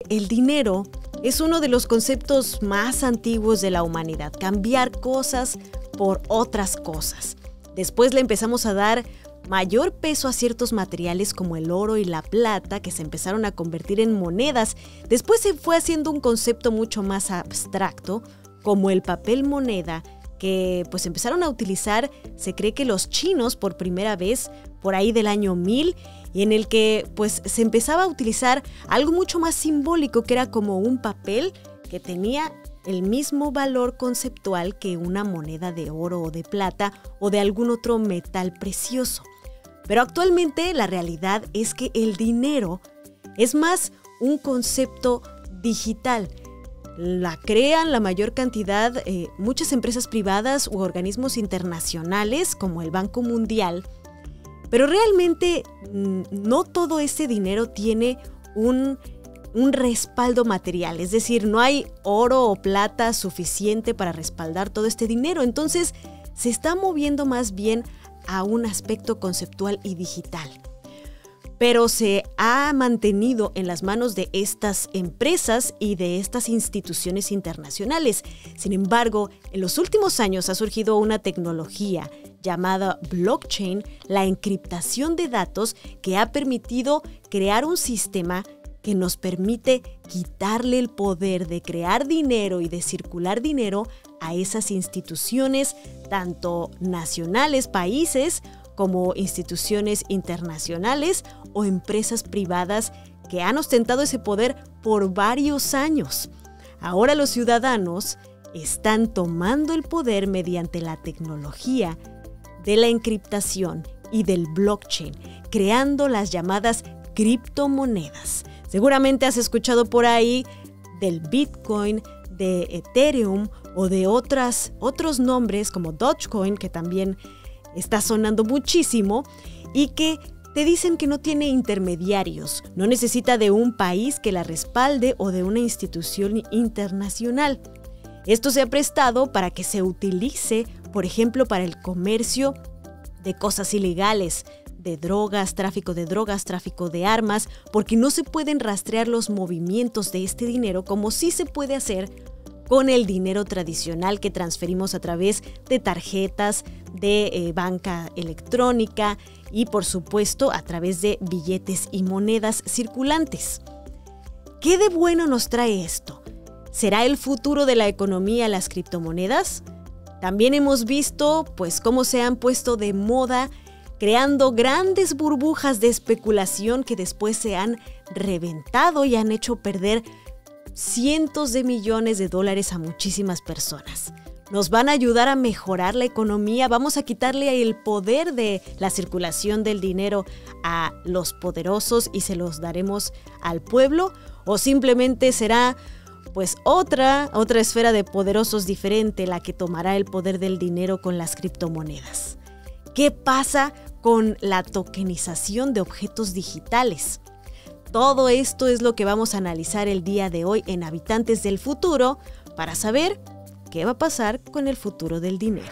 el dinero es uno de los conceptos más antiguos de la humanidad. Cambiar cosas por otras cosas. Después le empezamos a dar mayor peso a ciertos materiales como el oro y la plata, que se empezaron a convertir en monedas. Después se fue haciendo un concepto mucho más abstracto, como el papel moneda, que pues empezaron a utilizar, se cree que los chinos por primera vez, por ahí del año 1000, y en el que pues se empezaba a utilizar algo mucho más simbólico, que era como un papel que tenía el mismo valor conceptual que una moneda de oro o de plata o de algún otro metal precioso. Pero actualmente la realidad es que el dinero es más un concepto digital. La crean la mayor cantidad, muchas empresas privadas u organismos internacionales como el Banco Mundial, pero realmente no todo ese dinero tiene un respaldo material, es decir, no hay oro o plata suficiente para respaldar todo este dinero, entonces se está moviendo más bien a un aspecto conceptual y digital. Pero se ha mantenido en las manos de estas empresas y de estas instituciones internacionales. Sin embargo, en los últimos años ha surgido una tecnología llamada blockchain, la encriptación de datos, que ha permitido crear un sistema que nos permite quitarle el poder de crear dinero y de circular dinero a esas instituciones, tanto nacionales, países, como instituciones internacionales o empresas privadas que han ostentado ese poder por varios años. Ahora los ciudadanos están tomando el poder mediante la tecnología de la encriptación y del blockchain, creando las llamadas criptomonedas. Seguramente has escuchado por ahí del Bitcoin, de Ethereum o de otros nombres como Dogecoin, que también está sonando muchísimo, y que te dicen que no tiene intermediarios, no necesita de un país que la respalde o de una institución internacional. Esto se ha prestado para que se utilice, por ejemplo, para el comercio de cosas ilegales, de drogas, tráfico de armas, porque no se pueden rastrear los movimientos de este dinero como sí se puede hacer con el dinero tradicional que transferimos a través de tarjetas, de banca electrónica y, por supuesto, a través de billetes y monedas circulantes. ¿Qué de bueno nos trae esto? ¿Será el futuro de la economía las criptomonedas? También hemos visto, pues, cómo se han puesto de moda, creando grandes burbujas de especulación que después se han reventado y han hecho perder cientos de millones de dólares a muchísimas personas. Nos van a ayudar a mejorar la economía, vamos a quitarle el poder de la circulación del dinero a los poderosos y se los daremos al pueblo, o simplemente será pues otra esfera de poderosos diferente la que tomará el poder del dinero con las criptomonedas. ¿Qué pasa con la tokenización de objetos digitales? Todo esto es lo que vamos a analizar el día de hoy en Habitantes del Futuro para saber qué va a pasar con el futuro del dinero.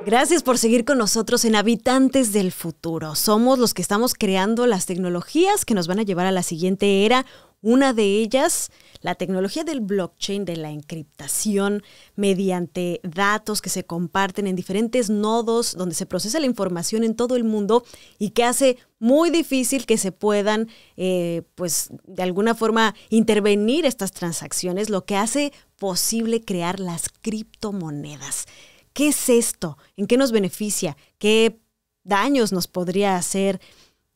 Gracias por seguir con nosotros en Habitantes del Futuro. Somos los que estamos creando las tecnologías que nos van a llevar a la siguiente era. Una de ellas, la tecnología del blockchain, de la encriptación mediante datos que se comparten en diferentes nodos donde se procesa la información en todo el mundo y que hace muy difícil que se puedan, pues de alguna forma intervenir estas transacciones, lo que hace posible crear las criptomonedas. ¿Qué es esto? ¿En qué nos beneficia? ¿Qué daños nos podría hacer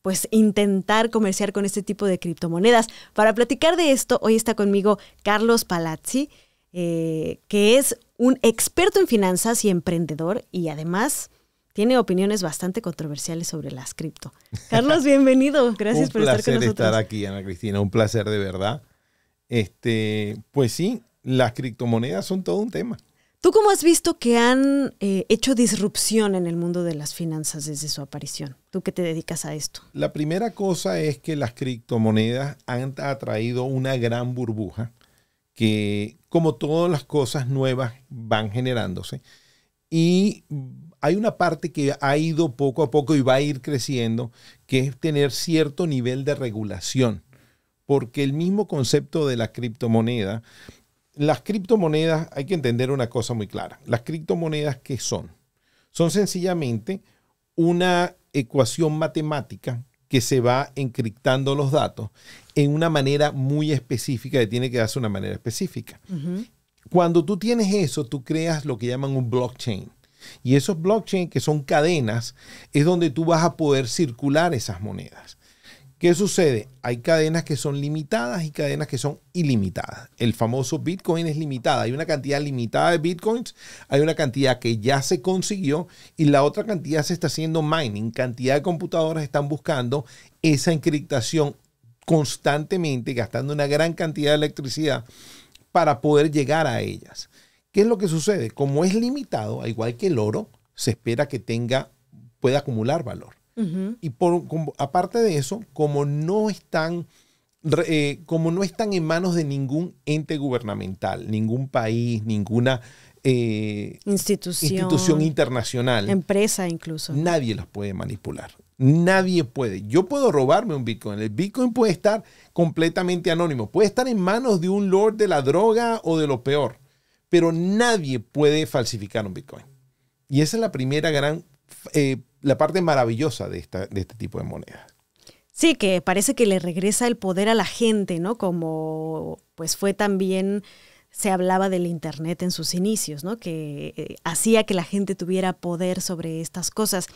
pues intentar comerciar con este tipo de criptomonedas? Para platicar de esto, hoy está conmigo Carlos Palazzi, que es un experto en finanzas y emprendedor y además tiene opiniones bastante controversiales sobre las cripto. Carlos, bienvenido. Gracias por estar con nosotros. Un placer estar aquí, Ana Cristina. Un placer de verdad. Pues sí, las criptomonedas son todo un tema. ¿Tú cómo has visto que han hecho disrupción en el mundo de las finanzas desde su aparición? Tú que te dedicas a esto. La primera cosa es que las criptomonedas han atraído una gran burbuja que, como todas las cosas nuevas, van generándose. Y hay una parte que ha ido poco a poco y va a ir creciendo, que es tener cierto nivel de regulación. Porque el mismo concepto de la criptomoneda, las criptomonedas, hay que entender una cosa muy clara. Las criptomonedas, ¿qué son? Son sencillamente una ecuación matemática que se va encriptando los datos en una manera muy específica, que tiene que darse de una manera específica. Cuando tú tienes eso, tú creas lo que llaman un blockchain. Y esos blockchain, que son cadenas, es donde tú vas a poder circular esas monedas. ¿Qué sucede? Hay cadenas que son limitadas y cadenas que son ilimitadas. El famoso Bitcoin es limitada. Hay una cantidad limitada de Bitcoins, hay una cantidad que ya se consiguió y la otra cantidad se está haciendo mining. Cantidad de computadoras están buscando esa encriptación constantemente, gastando una gran cantidad de electricidad para poder llegar a ellas. ¿Qué es lo que sucede? Como es limitado, al igual que el oro, se espera que pueda acumular valor. Y aparte de eso, como no están en manos de ningún ente gubernamental, ningún país, ninguna institución internacional, empresa incluso, nadie las puede manipular. Nadie puede. Yo puedo robarme un Bitcoin. El Bitcoin puede estar completamente anónimo. Puede estar en manos de un lord de la droga o de lo peor. Pero nadie puede falsificar un Bitcoin. Y esa es la primera la parte maravillosa de este tipo de monedas. Sí, que parece que le regresa el poder a la gente, ¿no? Como pues fue también, se hablaba del Internet en sus inicios, ¿no? Que hacía que la gente tuviera poder sobre estas cosas.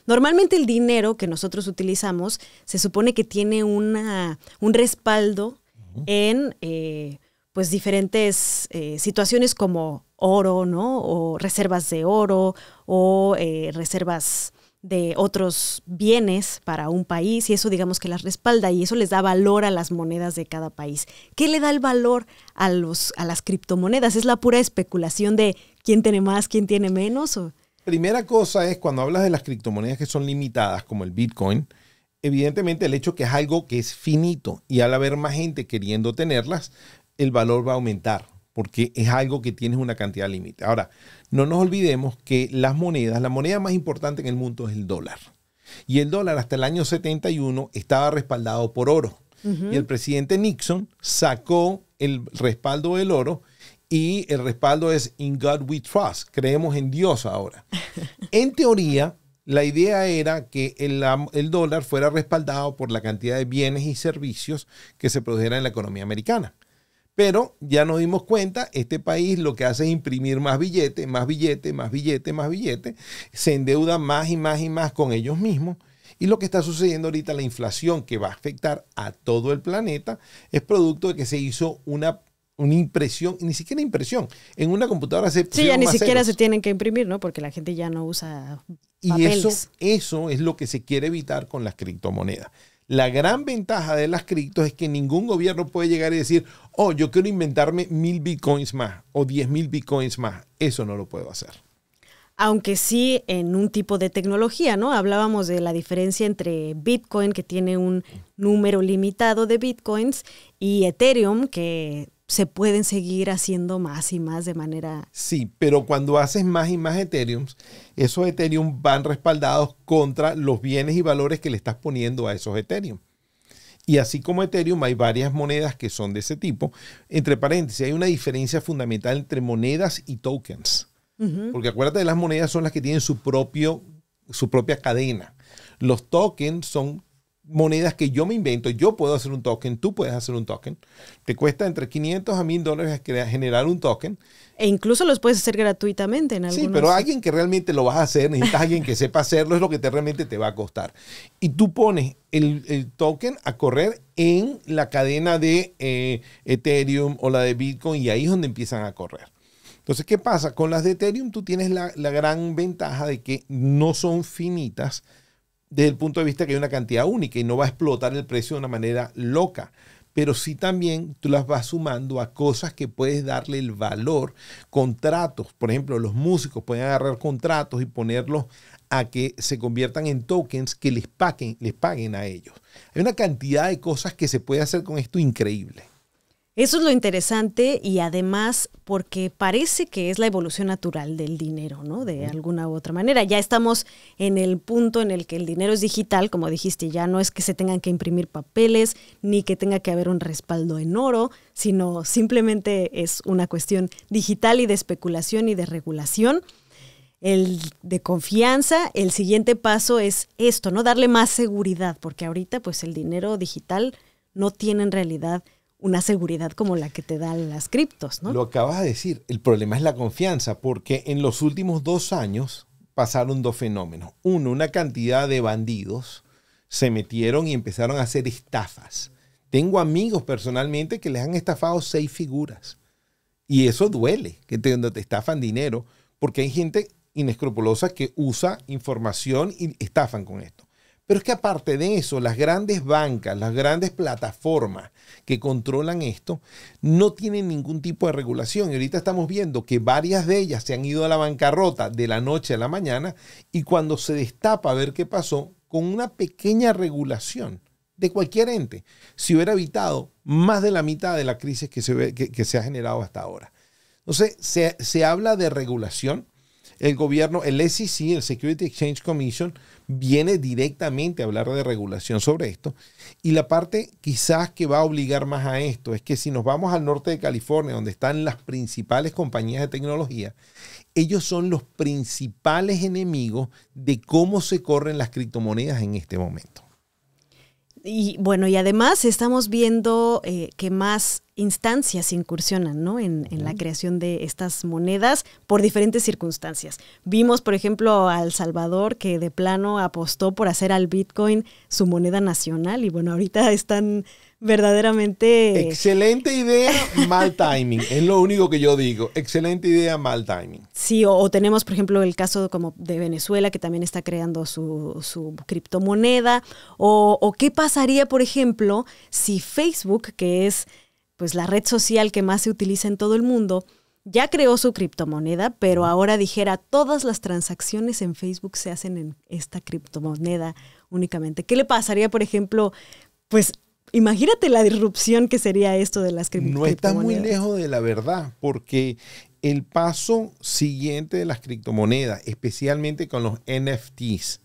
Normalmente el dinero que nosotros utilizamos se supone que tiene un respaldo en pues diferentes situaciones como oro, ¿no? O reservas de oro o reservas de otros bienes para un país, y eso digamos que las respalda y eso les da valor a las monedas de cada país. ¿Qué le da el valor a las criptomonedas? ¿Es la pura especulación de quién tiene más, quién tiene menos? ¿O? Primera cosa es, cuando hablas de las criptomonedas que son limitadas, como el Bitcoin, evidentemente el hecho que es algo que es finito y al haber más gente queriendo tenerlas, el valor va a aumentar, porque es algo que tienes una cantidad límite. Ahora, no nos olvidemos que la moneda más importante en el mundo es el dólar. Y el dólar hasta el año 71 estaba respaldado por oro. Y el presidente Nixon sacó el respaldo del oro y el respaldo es "In God we trust", creemos en Dios ahora. En teoría, la idea era que el dólar fuera respaldado por la cantidad de bienes y servicios que se produjeran en la economía americana. Pero ya nos dimos cuenta, este país lo que hace es imprimir más billetes, más billetes, más billetes, más billetes. Se endeuda más y más y más con ellos mismos. Y lo que está sucediendo ahorita, la inflación que va a afectar a todo el planeta, es producto de que se hizo una impresión, ni siquiera impresión, en una computadora se sí, ya ni siquiera se tienen que imprimir, ¿no? Porque la gente ya no usa papeles. Y eso es lo que se quiere evitar con las criptomonedas. La gran ventaja de las criptos es que ningún gobierno puede llegar y decir, oh, yo quiero inventarme 1000 bitcoins más o 10,000 bitcoins más. Eso no lo puedo hacer. Aunque sí en un tipo de tecnología, ¿no? Hablábamos de la diferencia entre Bitcoin, que tiene un número limitado de bitcoins, y Ethereum, que se pueden seguir haciendo más y más de manera... Sí, pero cuando haces más y más Ethereum, esos Ethereum van respaldados contra los bienes y valores que le estás poniendo a esos Ethereum. Y así como Ethereum, hay varias monedas que son de ese tipo. Entre paréntesis, hay una diferencia fundamental entre monedas y tokens. Porque acuérdate, de las monedas son las que tienen su propia cadena. Los tokens son monedas que yo me invento. Yo puedo hacer un token, tú puedes hacer un token. Te cuesta entre $500 a $1,000 generar un token. E incluso los puedes hacer gratuitamente en algunos. Sí, pero alguien que realmente lo vas a hacer, necesitas alguien que sepa hacerlo, es lo que realmente te va a costar. Y tú pones el token a correr en la cadena de Ethereum o la de Bitcoin, y ahí es donde empiezan a correr. Entonces, ¿qué pasa? Con las de Ethereum tú tienes la gran ventaja de que no son finitas desde el punto de vista que hay una cantidad única y no va a explotar el precio de una manera loca. pero sí también tú las vas sumando a cosas que puedes darle el valor, contratos. Por ejemplo, los músicos pueden agarrar contratos y ponerlos a que se conviertan en tokens que les paguen a ellos. Hay una cantidad de cosas que se puede hacer con esto increíble. Eso es lo interesante y además porque parece que es la evolución natural del dinero, ¿no? De alguna u otra manera. Ya estamos en el punto en el que el dinero es digital, como dijiste, ya no es que se tengan que imprimir papeles ni que tenga que haber un respaldo en oro, sino simplemente es una cuestión digital y de especulación y de regulación. El de confianza, el siguiente paso es esto, ¿no? Darle más seguridad, porque ahorita pues el dinero digital no tiene en realidad una seguridad como la que te dan las criptos, ¿no? Lo acabas de decir, el problema es la confianza, porque en los últimos 2 años pasaron 2 fenómenos. Uno, una cantidad de bandidos se metieron y empezaron a hacer estafas. Tengo amigos personalmente que les han estafado 6 figuras. Y eso duele, que te estafan dinero, porque hay gente inescrupulosa que usa información y estafan con esto. Pero es que aparte de eso, las grandes bancas, las grandes plataformas que controlan esto, no tienen ningún tipo de regulación. Y ahorita estamos viendo que varias de ellas se han ido a la bancarrota de la noche a la mañana y cuando se destapa a ver qué pasó, con una pequeña regulación de cualquier ente, se hubiera evitado más de la mitad de la crisis que se ha generado hasta ahora. Entonces, se habla de regulación. El gobierno, el SEC, el Security Exchange Commission, viene directamente a hablar de regulación sobre esto. Y la parte quizás que va a obligar más a esto es que si nos vamos al norte de California, donde están las principales compañías de tecnología, ellos son los principales enemigos de cómo se corren las criptomonedas en este momento. Y bueno, y además estamos viendo que más instancias incursionan, ¿no? en la creación de estas monedas por diferentes circunstancias. Vimos, por ejemplo, a El Salvador que de plano apostó por hacer al Bitcoin su moneda nacional y bueno, ahorita están verdaderamente... Excelente idea, mal timing. Es lo único que yo digo. Excelente idea, mal timing. Sí, o tenemos, por ejemplo, el caso como de Venezuela, que también está creando su criptomoneda. O qué pasaría, por ejemplo, si Facebook, que es pues la red social que más se utiliza en todo el mundo, ya creó su criptomoneda, pero ahora dijera todas las transacciones en Facebook se hacen en esta criptomoneda únicamente. ¿Qué le pasaría, por ejemplo, pues... Imagínate la disrupción que sería esto de las criptomonedas. No está muy lejos de la verdad, porque el paso siguiente de las criptomonedas, especialmente con los NFTs,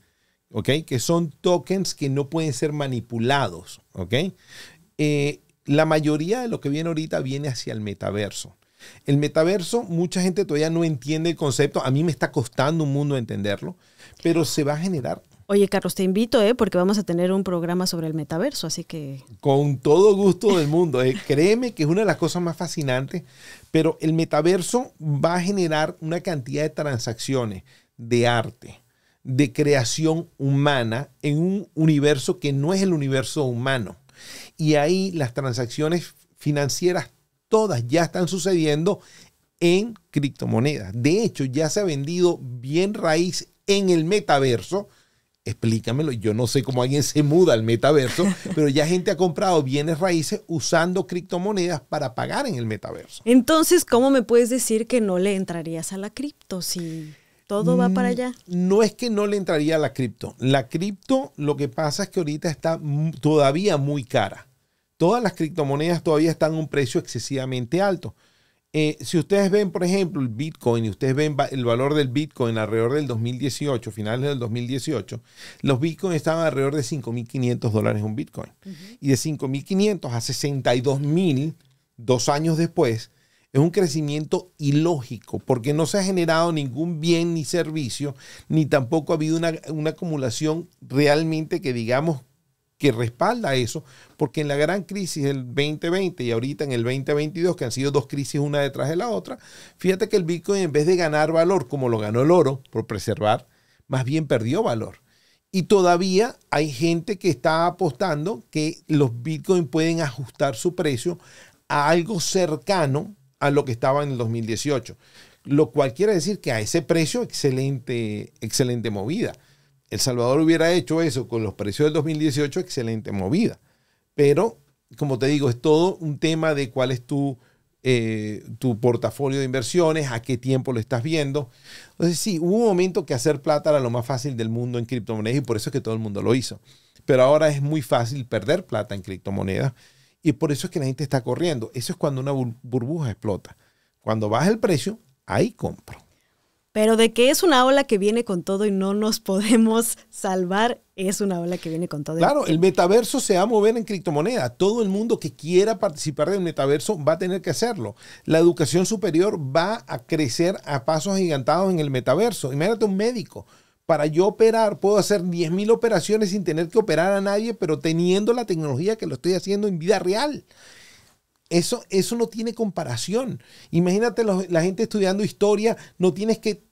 ¿ok? Que son tokens que no pueden ser manipulados, ¿ok? La mayoría de lo que viene ahorita viene hacia el metaverso. El metaverso, mucha gente todavía no entiende el concepto. A mí me está costando un mundo entenderlo, pero se va a generar. Oye, Carlos, te invito, porque vamos a tener un programa sobre el metaverso, así que... Con todo gusto del mundo. Créeme que es una de las cosas más fascinantes, pero el metaverso va a generar una cantidad de transacciones de arte, de creación humana en un universo que no es el universo humano. Y ahí las transacciones financieras todas ya están sucediendo en criptomonedas. De hecho, ya se ha vendido bien raíz en el metaverso. Explícamelo, yo no sé cómo alguien se muda al metaverso, pero ya gente ha comprado bienes raíces usando criptomonedas para pagar en el metaverso. Entonces, ¿cómo me puedes decir que no le entrarías a la cripto si todo va para allá? No es que no le entraría a la cripto. La cripto, lo que pasa es que ahorita está todavía muy cara. Todas las criptomonedas todavía están a un precio excesivamente alto. Si ustedes ven, por ejemplo, el Bitcoin y ustedes ven el valor del Bitcoin alrededor del 2018, finales del 2018, los Bitcoins estaban alrededor de $5,500 un Bitcoin. Y de 5,500 a 62,000, 2 años después, es un crecimiento ilógico porque no se ha generado ningún bien ni servicio, ni tampoco ha habido una acumulación realmente que digamos que respalda eso, porque en la gran crisis del 2020 y ahorita en el 2022, que han sido 2 crisis una detrás de la otra, fíjate que el Bitcoin en vez de ganar valor como lo ganó el oro por preservar, más bien perdió valor. Y todavía hay gente que está apostando que los Bitcoin pueden ajustar su precio a algo cercano a lo que estaba en el 2018, lo cual quiere decir que a ese precio, excelente movida. El Salvador hubiera hecho eso con los precios del 2018, excelente movida. Pero como te digo, es todo un tema de cuál es tu portafolio de inversiones, a qué tiempo lo estás viendo. Entonces sí, hubo un momento que hacer plata era lo más fácil del mundo en criptomonedas y por eso es que todo el mundo lo hizo. Pero ahora es muy fácil perder plata en criptomonedas y por eso es que la gente está corriendo. Eso es cuando una burbuja explota. Cuando baja el precio, ahí compro. Pero de que es una ola que viene con todo y no nos podemos salvar, es una ola que viene con todo. Claro, el metaverso se va a mover en criptomoneda. Todo el mundo que quiera participar del metaverso va a tener que hacerlo. La educación superior va a crecer a pasos agigantados en el metaverso. Imagínate un médico. Para yo operar, puedo hacer 10,000 operaciones sin tener que operar a nadie, pero teniendo la tecnología que lo estoy haciendo en vida real. Eso no tiene comparación. Imagínate la gente estudiando historia, no tienes que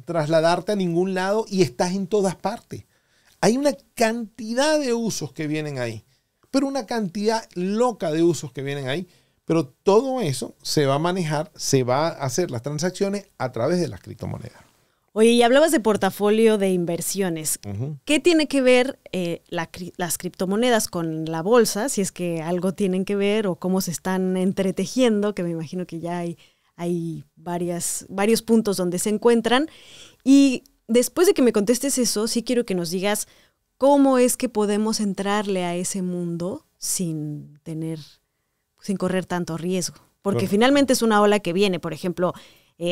trasladarte a ningún lado y estás en todas partes. Hay una cantidad de usos que vienen ahí, pero una cantidad loca de usos que vienen ahí. Pero todo eso se va a manejar, se va a hacer las transacciones a través de las criptomonedas. Oye, y hablabas de portafolio de inversiones. ¿Qué tiene que ver las criptomonedas con la bolsa? Si es que algo tienen que ver o cómo se están entretejiendo, que me imagino que ya hay varios puntos donde se encuentran. Y después de que me contestes eso, sí quiero que nos digas cómo es que podemos entrarle a ese mundo sin correr tanto riesgo. Porque finalmente es una ola que viene. Por ejemplo,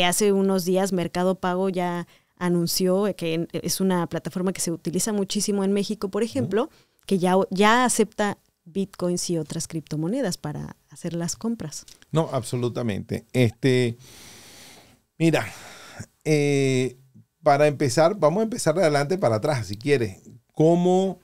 hace unos días Mercado Pago ya anunció que es una plataforma que se utiliza muchísimo en México, por ejemplo, que ya acepta bitcoins y otras criptomonedas para hacer las compras. No, absolutamente. Mira, para empezar, vamos a empezar de adelante para atrás, si quieres. ¿Cómo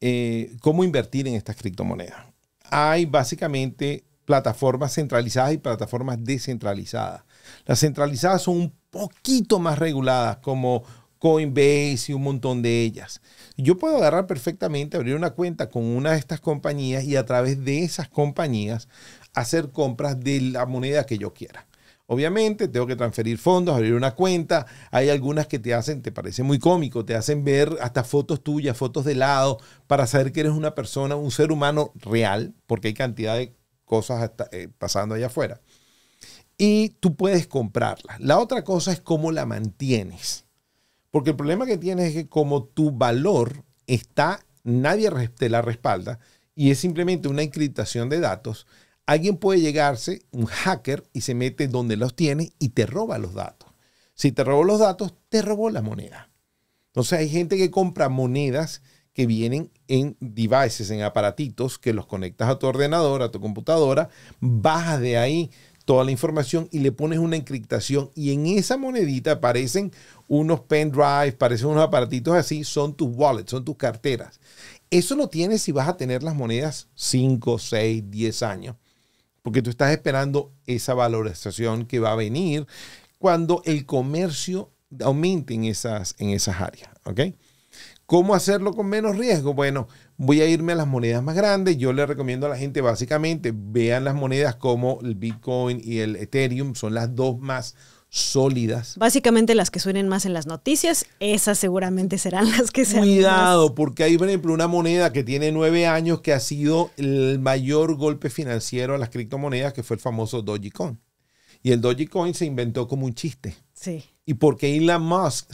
invertir en estas criptomonedas? Hay básicamente plataformas centralizadas y plataformas descentralizadas. Las centralizadas son un poquito más reguladas, como Coinbase y un montón de ellas. Yo puedo agarrar perfectamente, abrir una cuenta con una de estas compañías y a través de esas compañías hacer compras de la moneda que yo quiera. Obviamente tengo que transferir fondos, abrir una cuenta. Hay algunas que te parece muy cómico, te hacen ver hasta fotos tuyas, fotos de lado, para saber que eres una persona, un ser humano real, porque hay cantidad de cosas pasando allá afuera. Y tú puedes comprarla. La otra cosa es cómo la mantienes. Porque el problema que tienes es que como tu valor nadie te la respalda y es simplemente una encriptación de datos, alguien puede llegarse, un hacker, y se mete donde los tiene y te roba los datos. Si te robó los datos, te robó la moneda. Entonces hay gente que compra monedas que vienen en devices, en aparatitos, que los conectas a tu ordenador, a tu computadora, bajas de ahí toda la información y le pones una encriptación y en esa monedita aparecen unos pendrives, aparecen unos aparatitos así, son tus wallets, son tus carteras. Eso lo tienes si vas a tener las monedas 5, 6, 10 años, porque tú estás esperando esa valorización que va a venir cuando el comercio aumente en esas áreas, ¿ok? ¿Cómo hacerlo con menos riesgo? Bueno, voy a irme a las monedas más grandes. Yo le recomiendo a la gente básicamente vean las monedas como el Bitcoin y el Ethereum. Son las dos más sólidas. Básicamente las que suenen más en las noticias, esas seguramente serán las que sean Cuidado, más. porque hay, por ejemplo, una moneda que tiene 9 años que ha sido el mayor golpe financiero a las criptomonedas, que fue el famoso Dogecoin. Y el Dogecoin se inventó como un chiste. Sí. Y porque Elon Musk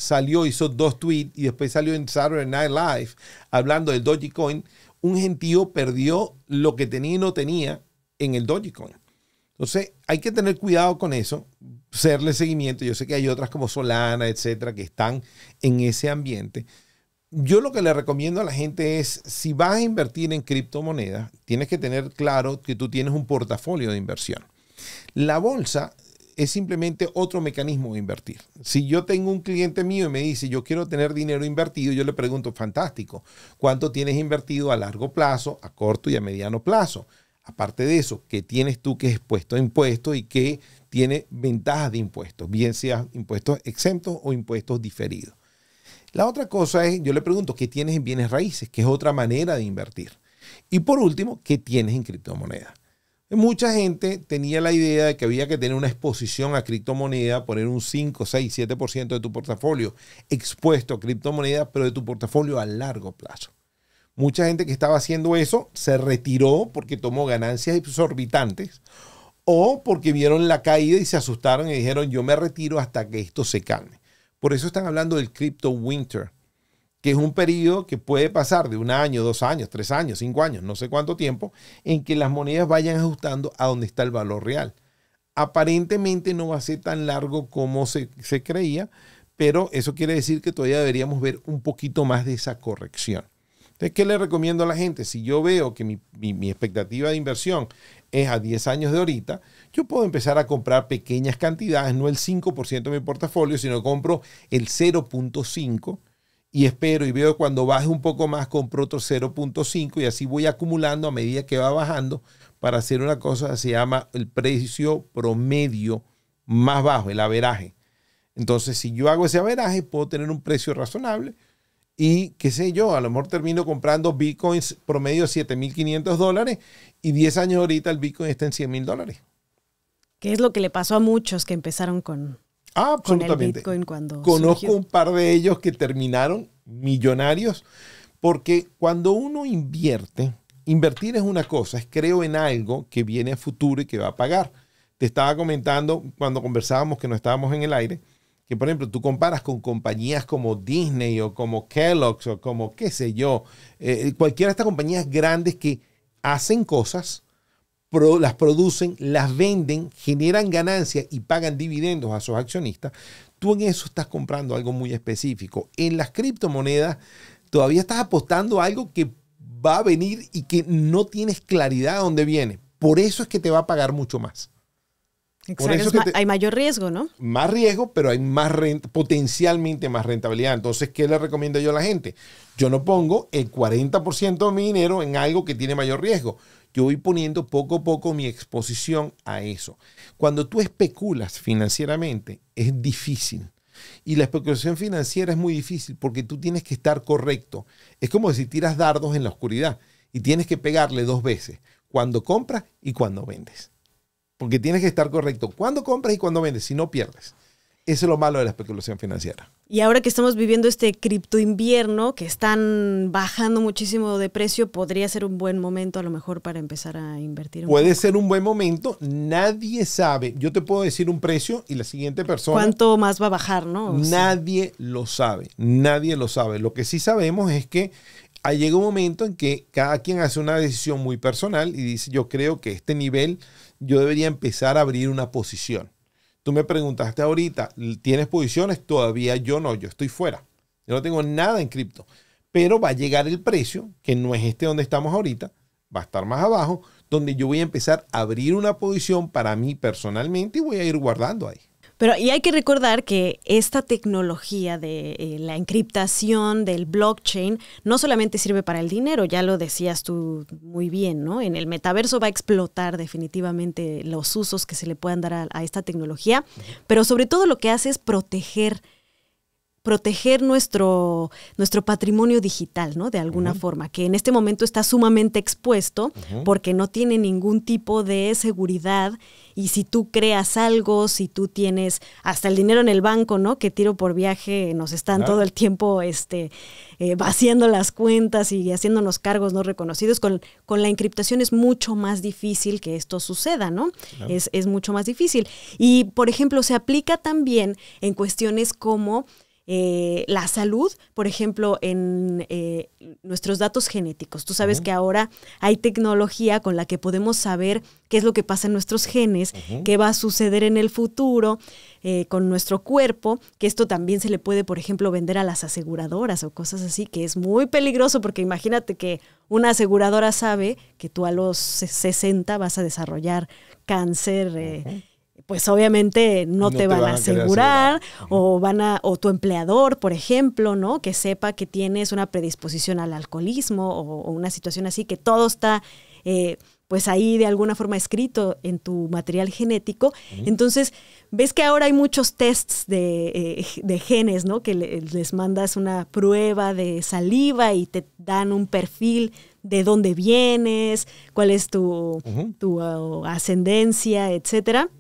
hizo 2 tweets y después salió en Saturday Night Live hablando del Dogecoin, un gentío perdió lo que tenía y no tenía en el Dogecoin. Entonces hay que tener cuidado con eso, hacerle seguimiento. Yo sé que hay otras como Solana, etcétera, que están en ese ambiente. Yo lo que le recomiendo a la gente es, si vas a invertir en criptomonedas, tienes que tener claro que tú tienes un portafolio de inversión. La bolsa es simplemente otro mecanismo de invertir. Si yo tengo un cliente mío y me dice, yo quiero tener dinero invertido, yo le pregunto, fantástico, ¿cuánto tienes invertido a largo plazo, a corto y a mediano plazo? Aparte de eso, ¿qué tienes tú que es expuesto a impuestos y qué tiene ventajas de impuestos? Bien sea impuestos exentos o impuestos diferidos. La otra cosa es, yo le pregunto, ¿qué tienes en bienes raíces? Que es otra manera de invertir. Y por último, ¿qué tienes en criptomonedas? Mucha gente tenía la idea de que había que tener una exposición a criptomoneda, poner un 5, 6, 7% de tu portafolio expuesto a criptomonedas, pero de tu portafolio a largo plazo. Mucha gente que estaba haciendo eso se retiró porque tomó ganancias exorbitantes o porque vieron la caída y se asustaron y dijeron yo me retiro hasta que esto se calme. Por eso están hablando del crypto winter, que es un periodo que puede pasar de 1 año, 2 años, 3 años, 5 años, no sé cuánto tiempo, en que las monedas vayan ajustando a donde está el valor real. Aparentemente no va a ser tan largo como se creía, pero eso quiere decir que todavía deberíamos ver un poquito más de esa corrección. Entonces, ¿qué le recomiendo a la gente? Si yo veo que mi expectativa de inversión es a 10 años de ahorita, yo puedo empezar a comprar pequeñas cantidades, no el 5% de mi portafolio, sino compro el 0.5% y espero y veo cuando baje un poco más, compro otro 0.5 y así voy acumulando a medida que va bajando para hacer una cosa que se llama el precio promedio más bajo, el averaje. Entonces, si yo hago ese averaje, puedo tener un precio razonable y, qué sé yo, a lo mejor termino comprando bitcoins promedio $7,500 y 10 años ahorita el bitcoin está en $100,000. ¿Qué es lo que le pasó a muchos que empezaron con el Bitcoin cuando Conozco surgió? un par de ellos que terminaron millonarios porque cuando uno invertir es una cosa, es creo en algo que viene a futuro y que va a pagar. Te estaba comentando cuando conversábamos que no estábamos en el aire, que por ejemplo tú comparas con compañías como Disney o como Kellogg's o como qué sé yo, cualquiera de estas compañías grandes que hacen cosas, las producen, las venden, generan ganancias y pagan dividendos a sus accionistas, tú en eso estás comprando algo muy específico. En las criptomonedas todavía estás apostando a algo que va a venir y que no tienes claridad de dónde viene. Por eso es que te va a pagar mucho más. Exacto, hay mayor riesgo, ¿no? Más riesgo, pero hay más potencialmente más rentabilidad. Entonces, ¿qué le recomiendo yo a la gente? Yo no pongo el 40% de mi dinero en algo que tiene mayor riesgo. Yo voy poniendo poco a poco mi exposición a eso. Cuando tú especulas financieramente, es difícil. Y la especulación financiera es muy difícil porque tú tienes que estar correcto. Es como si tiras dardos en la oscuridad y tienes que pegarle 2 veces, cuando compras y cuando vendes. Porque tienes que estar correcto cuando compras y cuando vendes, si no pierdes. Eso es lo malo de la especulación financiera. Y ahora que estamos viviendo este cripto invierno, que están bajando muchísimo de precio, podría ser un buen momento a lo mejor para empezar a invertir. Puede ser un buen momento. Nadie sabe. Yo te puedo decir un precio y la siguiente persona... ¿Cuánto más va a bajar, no? Nadie lo sabe. Nadie lo sabe. Lo que sí sabemos es que llega un momento en que cada quien hace una decisión muy personal y dice, yo creo que este nivel yo debería empezar a abrir una posición. Tú me preguntaste ahorita, ¿tienes posiciones? Todavía yo no, yo estoy fuera. Yo no tengo nada en cripto. Pero va a llegar el precio, que no es este donde estamos ahorita, va a estar más abajo, donde yo voy a empezar a abrir una posición para mí personalmente y voy a ir guardando ahí. Pero y hay que recordar que esta tecnología de la encriptación del blockchain no solamente sirve para el dinero, ya lo decías tú muy bien, ¿no? En el metaverso va a explotar definitivamente los usos que se le puedan dar a esta tecnología, pero sobre todo lo que hace es proteger nuestro patrimonio digital, ¿no? De alguna forma, que en este momento está sumamente expuesto porque no tiene ningún tipo de seguridad. Y si tú creas algo, si tú tienes hasta el dinero en el banco, ¿no? Que tiro por viaje, nos están todo el tiempo vaciando las cuentas y haciéndonos cargos no reconocidos. Con la encriptación es mucho más difícil que esto suceda, ¿no? Claro. Es mucho más difícil. Y, por ejemplo, se aplica también en cuestiones como la salud, por ejemplo, en nuestros datos genéticos. Tú sabes que ahora hay tecnología con la que podemos saber qué es lo que pasa en nuestros genes, qué va a suceder en el futuro con nuestro cuerpo, que esto también se le puede, por ejemplo, vender a las aseguradoras o cosas así, que es muy peligroso porque imagínate que una aseguradora sabe que tú a los 60 vas a desarrollar cáncer, pues obviamente no te van a asegurar o tu empleador, por ejemplo, ¿no? Que sepa que tienes una predisposición al alcoholismo o una situación así, que todo está pues ahí de alguna forma escrito en tu material genético. Entonces, ves que ahora hay muchos tests de genes, ¿no? Que les mandas una prueba de saliva y te dan un perfil de dónde vienes, cuál es tu ascendencia, etcétera.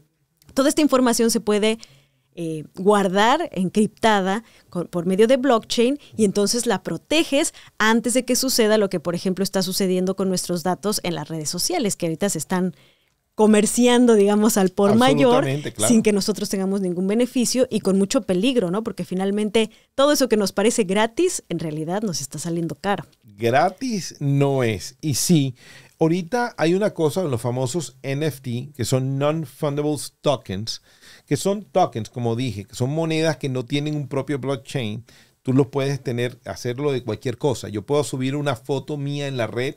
Toda esta información se puede guardar encriptada por medio de blockchain y entonces la proteges antes de que suceda lo que, por ejemplo, está sucediendo con nuestros datos en las redes sociales, que ahorita se están comerciando, digamos, al por mayor, claro, sin que nosotros tengamos ningún beneficio y con mucho peligro, ¿no? Porque finalmente todo eso que nos parece gratis, en realidad nos está saliendo caro. Gratis no es. Y sí, ahorita hay una cosa, los famosos NFT, que son Non-Fungible Tokens, que son tokens, como dije, que son monedas que no tienen un propio blockchain. Tú los puedes tener, hacerlo de cualquier cosa. Yo puedo subir una foto mía en la red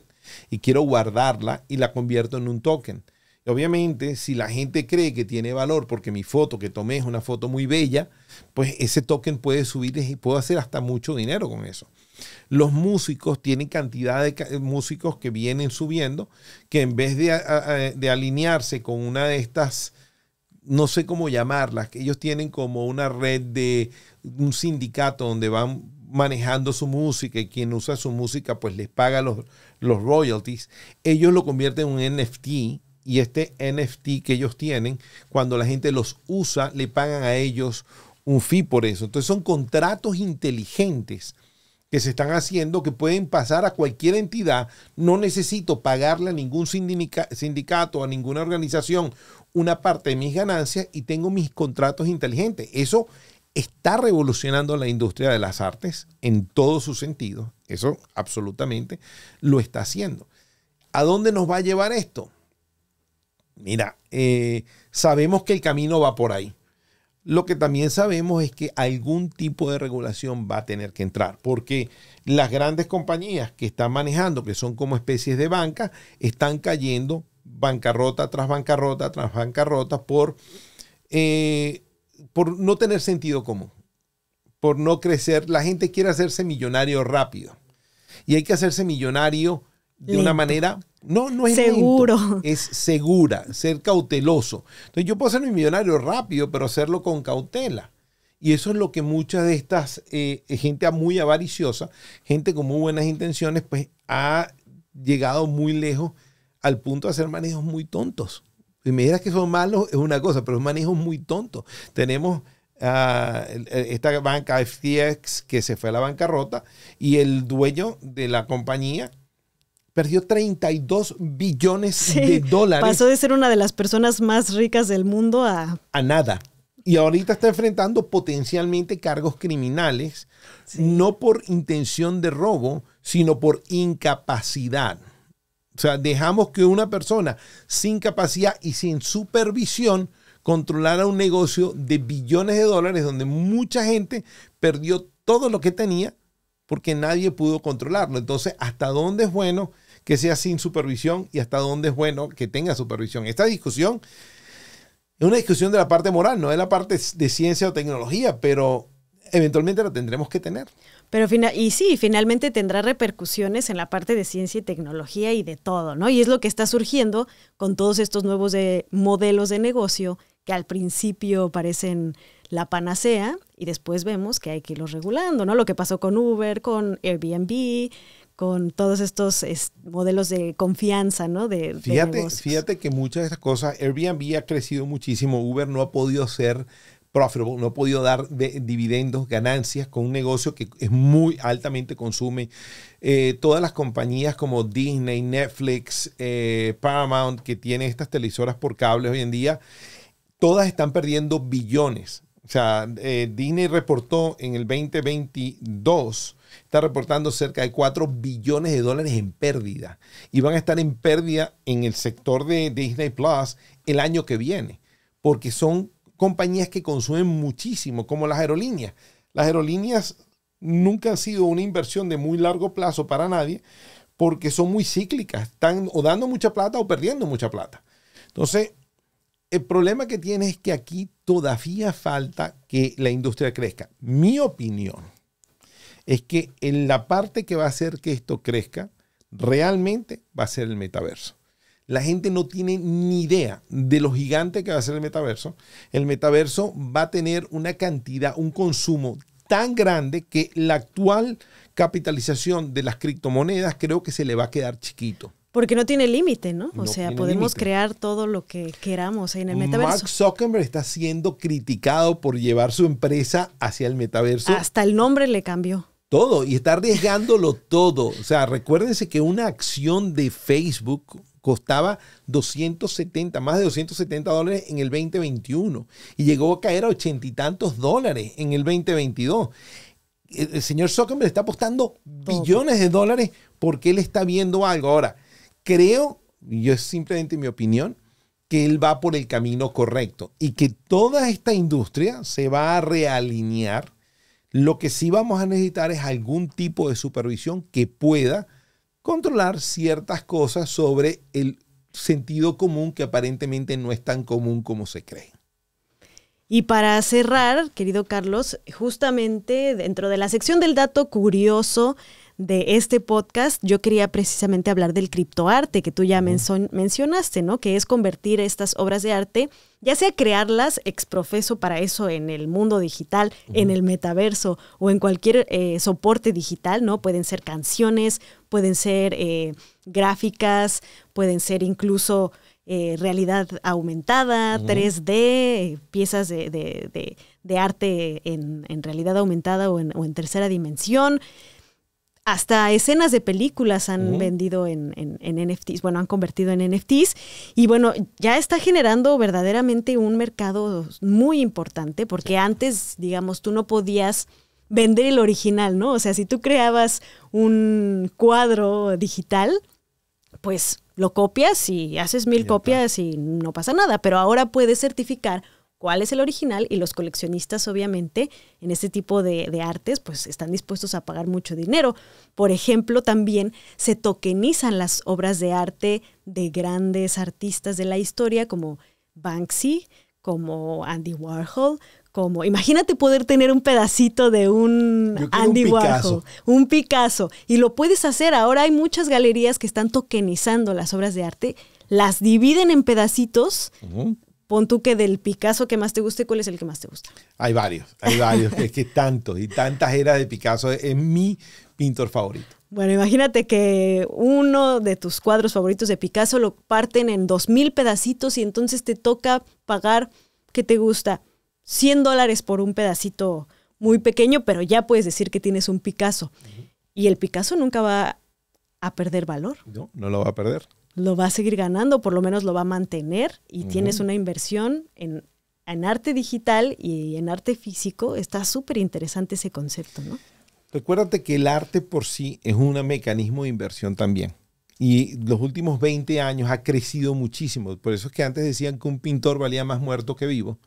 y quiero guardarla y la convierto en un token. Y obviamente, si la gente cree que tiene valor porque mi foto que tomé es una foto muy bella, pues ese token puede subir y puedo hacer hasta mucho dinero con eso. Los músicos tienen cantidad de músicos que vienen subiendo, que en vez de alinearse con una de estas, no sé cómo llamarlas, que ellos tienen como una red de un sindicato donde van manejando su música y quien usa su música pues les paga los royalties, ellos lo convierten en un NFT. Y este NFT que ellos tienen, cuando la gente los usa, le pagan a ellos un fee por eso. Entonces son contratos inteligentes que se están haciendo que pueden pasar a cualquier entidad. No necesito pagarle a ningún sindicato, a ninguna organización una parte de mis ganancias y tengo mis contratos inteligentes. Eso está revolucionando la industria de las artes en todos sus sentidos. Eso absolutamente lo está haciendo. ¿A dónde nos va a llevar esto? Mira, sabemos que el camino va por ahí. Lo que también sabemos es que algún tipo de regulación va a tener que entrar, porque las grandes compañías que están manejando, que son como especies de banca, están cayendo bancarrota tras bancarrota tras bancarrota por no tener sentido común, por no crecer. La gente quiere hacerse millonario rápido y hay que hacerse millonario de una manera, no es seguro, lento, es segura, ser cauteloso. Entonces yo puedo ser un millonario rápido, pero hacerlo con cautela. Y eso es lo que muchas de estas gente muy avariciosa, gente con muy buenas intenciones, pues ha llegado muy lejos al punto de hacer manejos muy tontos. Si me dijeras que son malos es una cosa, pero es manejos muy tontos. Tenemos esta banca FTX que se fue a la bancarrota y el dueño de la compañía perdió 32 billones de dólares. Pasó de ser una de las personas más ricas del mundo a nada. Y ahorita está enfrentando potencialmente cargos criminales, no por intención de robo, sino por incapacidad. O sea, dejamos que una persona sin capacidad y sin supervisión controlara un negocio de billones de dólares donde mucha gente perdió todo lo que tenía porque nadie pudo controlarlo. Entonces, ¿hasta dónde es bueno que sea sin supervisión y hasta dónde es bueno que tenga supervisión? Esta discusión es una discusión de la parte moral, no de la parte de ciencia o tecnología, pero eventualmente la tendremos que tener. Pero finalmente tendrá repercusiones en la parte de ciencia y tecnología y de todo, ¿no? Y es lo que está surgiendo con todos estos nuevos modelos de negocio que al principio parecen la panacea y después vemos que hay que irlos regulando, ¿no? Lo que pasó con Uber, con Airbnb, con todos estos modelos de confianza, ¿no? De negocios. Fíjate que muchas de estas cosas, Airbnb ha crecido muchísimo, Uber no ha podido ser profitable, no ha podido dar dividendos, ganancias con un negocio que es muy altamente consume. Todas las compañías como Disney, Netflix, Paramount, que tienen estas televisoras por cable hoy en día, todas están perdiendo billones. O sea, Disney reportó en el 2022, está reportando cerca de 4 billones de dólares en pérdida. Y van a estar en pérdida en el sector de Disney Plus el año que viene, porque son compañías que consumen muchísimo, como las aerolíneas. Las aerolíneas nunca han sido una inversión de muy largo plazo para nadie, porque son muy cíclicas, están o dando mucha plata o perdiendo mucha plata. Entonces, el problema que tiene es que aquí todavía falta que la industria crezca. Mi opinión es que en la parte que va a hacer que esto crezca, realmente va a ser el metaverso. La gente no tiene ni idea de lo gigante que va a ser el metaverso. El metaverso va a tener una cantidad, un consumo tan grande que la actual capitalización de las criptomonedas creo que se le va a quedar chiquito. Porque no tiene límite, ¿no? O No sea, tiene podemos límite. crear todo lo que queramos en el metaverso. Mark Zuckerberg está siendo criticado por llevar su empresa hacia el metaverso. Hasta el nombre le cambió. Todo, y está arriesgándolo todo. O sea, recuérdense que una acción de Facebook costaba más de $270 en el 2021 y llegó a caer a $80 y tantos en el 2022. El señor Zuckerberg está apostando billones de dólares porque él está viendo algo. Ahora, creo, y yo es simplemente mi opinión, que él va por el camino correcto y que toda esta industria se va a realinear. Lo que sí vamos a necesitar es algún tipo de supervisión que pueda controlar ciertas cosas sobre el sentido común que aparentemente no es tan común como se cree. Y para cerrar, querido Carlos, justamente dentro de la sección del dato curioso de este podcast, yo quería precisamente hablar del criptoarte, que tú ya mencionaste, ¿no? Que es convertir estas obras de arte, ya sea crearlas ex profeso para eso en el mundo digital, en el metaverso o en cualquier soporte digital, ¿no? Pueden ser canciones, pueden ser gráficas, pueden ser incluso realidad aumentada, 3D, piezas de arte en realidad aumentada o en tercera dimensión. Hasta escenas de películas han vendido en NFTs, bueno, han convertido en NFTs. Y bueno, ya está generando verdaderamente un mercado muy importante porque antes, digamos, tú no podías vender el original, ¿no? O sea, si tú creabas un cuadro digital, pues lo copias y haces 1000 copias y no pasa nada. Pero ahora puedes certificar cuál es el original y los coleccionistas, obviamente, en este tipo de artes, pues están dispuestos a pagar mucho dinero. Por ejemplo, también se tokenizan las obras de arte de grandes artistas de la historia como Banksy, como Andy Warhol, como imagínate poder tener un pedacito de un Andy Warhol, un Picasso, y lo puedes hacer. Ahora hay muchas galerías que están tokenizando las obras de arte, las dividen en pedacitos. Pon tú que del Picasso que más te guste, ¿cuál es el que más te gusta? Hay varios, es que tantos y tantas eras de Picasso, es mi pintor favorito. Bueno, imagínate que uno de tus cuadros favoritos de Picasso lo parten en 2000 pedacitos y entonces te toca pagar, ¿qué te gusta? $100 por un pedacito muy pequeño, pero ya puedes decir que tienes un Picasso. Y el Picasso nunca va a perder valor. No lo va a perder. Lo va a seguir ganando, por lo menos lo va a mantener y tienes una inversión en arte digital y en arte físico. Está súper interesante ese concepto, ¿no? Recuérdate que el arte por sí es un mecanismo de inversión también. Y los últimos 20 años ha crecido muchísimo. Por eso es que antes decían que un pintor valía más muerto que vivo.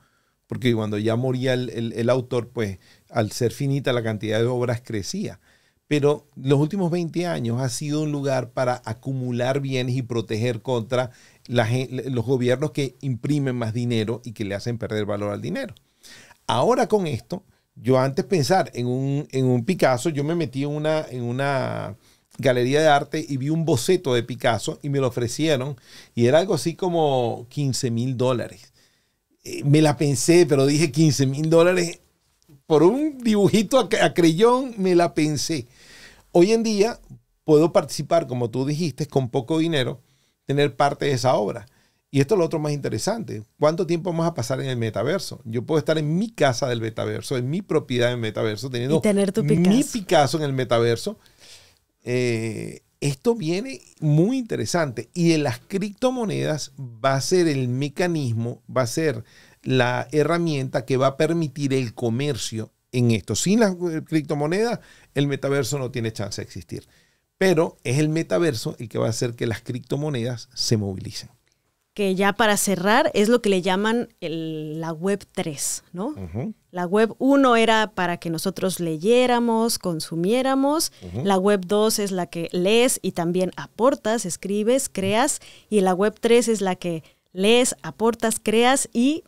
Porque cuando ya moría el autor, pues al ser finita la cantidad de obras crecía. Pero los últimos 20 años ha sido un lugar para acumular bienes y proteger contra los gobiernos que imprimen más dinero y que le hacen perder valor al dinero. Ahora con esto, yo antes pensar en un Picasso, yo me metí en una galería de arte y vi un boceto de Picasso y me lo ofrecieron y era algo así como $15,000. Me la pensé, pero dije $15,000 por un dibujito a creyón, me la pensé. Hoy en día puedo participar, como tú dijiste, con poco dinero, tener parte de esa obra. Y esto es lo otro más interesante. ¿Cuánto tiempo vamos a pasar en el metaverso? Yo puedo estar en mi casa del metaverso, en mi propiedad del metaverso, teniendo mi Picasso en el metaverso. Esto viene muy interesante. Y en las criptomonedas va a ser el mecanismo, va a ser la herramienta que va a permitir el comercio en esto. Sin las criptomonedas, el metaverso no tiene chance de existir. Pero es el metaverso el que va a hacer que las criptomonedas se movilicen. Que ya para cerrar es lo que le llaman la Web 3, ¿no? La Web 1 era para que nosotros leyéramos, consumiéramos. La Web 2 es la que lees y también aportas, escribes, creas. Y la Web 3 es la que lees, aportas, creas y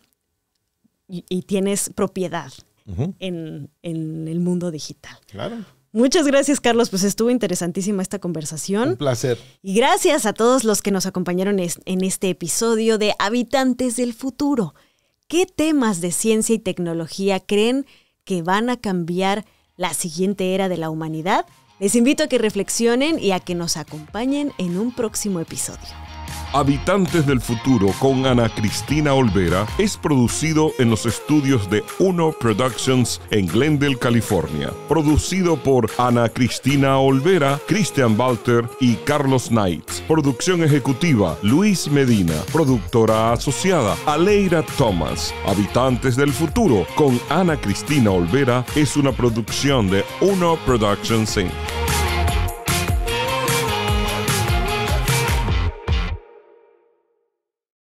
tienes propiedad en el mundo digital. Claro. Muchas gracias, Carlos. Pues estuvo interesantísima esta conversación. Un placer. Y gracias a todos los que nos acompañaron en este episodio de Habitantes del Futuro. ¿Qué temas de ciencia y tecnología creen que van a cambiar la siguiente era de la humanidad? Les invito a que reflexionen y a que nos acompañen en un próximo episodio. Habitantes del Futuro con Ana Cristina Olvera es producido en los estudios de Uno Productions en Glendale, California. Producido por Ana Cristina Olvera, Christian Walter y Carlos Knights. Producción ejecutiva Luis Medina. Productora asociada Aleira Thomas. Habitantes del Futuro con Ana Cristina Olvera es una producción de Uno Productions Inc.